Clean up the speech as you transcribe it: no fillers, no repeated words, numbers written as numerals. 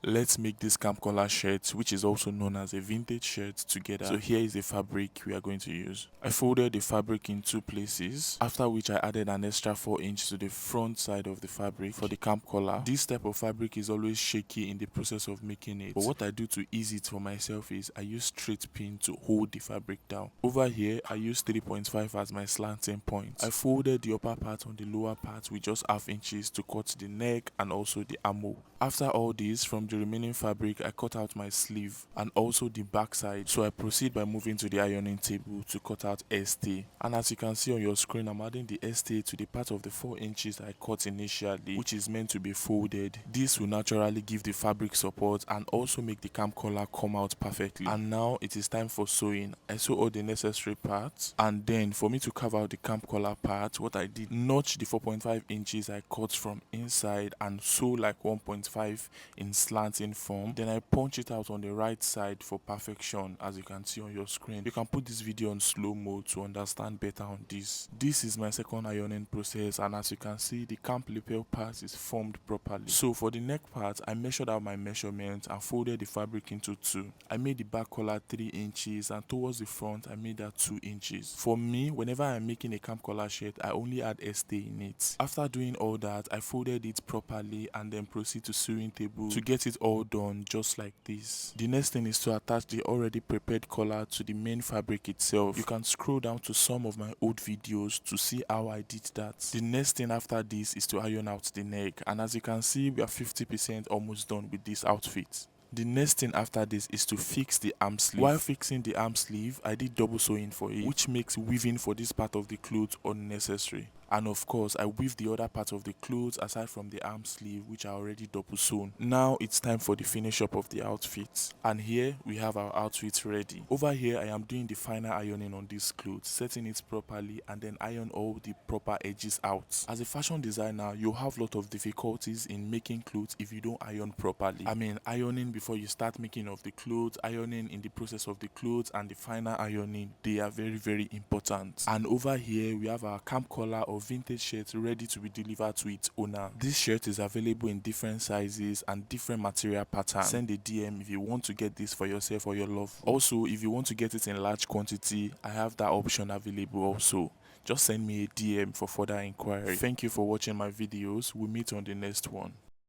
Let's make this camp collar shirt, which is also known as a vintage shirt, together. So here is the fabric we are going to use. I folded the fabric in 2 places, after which I added an extra 4 inch to the front side of the fabric for the camp collar. This type of fabric is always shaky in the process of making it, but what I do to ease it for myself is I use straight pin to hold the fabric down. Over here I use 3.5 as my slanting point. I folded the upper part on the lower part with just half inches to cut the neck and also the armhole. After all this, from the remaining fabric I cut out my sleeve and also the back side, so I proceed by moving to the ironing table to cut out ST. And as you can see on your screen, I'm adding the ST to the part of the 4 inches I cut initially, which is meant to be folded. This will naturally give the fabric support and also make the camp collar come out perfectly. And now it is time for sewing. I sew all the necessary parts, and then for me to carve out the camp collar part, what I did, notch the 4.5 inches I cut from inside and sew like 1.5 in slanting form. Then I punch it out on the right side for perfection, as you can see on your screen. You can put this video on slow mode to understand better on this. This is my second ironing process, and as you can see, the camp lapel part is formed properly. So for the neck part, I measured out my measurement and folded the fabric into 2. I made the back collar 3 inches, and towards the front I made that 2 inches. For me, whenever I'm making a camp collar shirt, I only add ST in it. After doing all that, I folded it properly and then proceed to sewing table to get it all done just like this. The next thing is to attach the already prepared collar to the main fabric itself. You can scroll down to some of my old videos to see how I did that. The next thing after this is to iron out the neck, and as you can see, we are 50% almost done with this outfit. The next thing after this is to fix the arm sleeve. While fixing the arm sleeve, I did double sewing for it, which makes weaving for this part of the clothes unnecessary. And of course, I weave the other part of the clothes aside from the arm sleeve, which are already double sewn. Now it's time for the finish up of the outfit. And here we have our outfit ready. Over here, I am doing the final ironing on this clothes, setting it properly and then iron all the proper edges out. As a fashion designer, you have a lot of difficulties in making clothes if you don't iron properly. I mean, ironing before you start making of the clothes, ironing in the process of the clothes, and the final ironing, they are very important. And over here, we have our camp collar or vintage shirt ready to be delivered to its owner. This shirt is available in different sizes and different material patterns. Send a DM if you want to get this for yourself or your love. Also, if you want to get it in large quantity, I have that option available also. Just send me a DM for further inquiry. Thank you for watching my videos. We'll meet on the next one.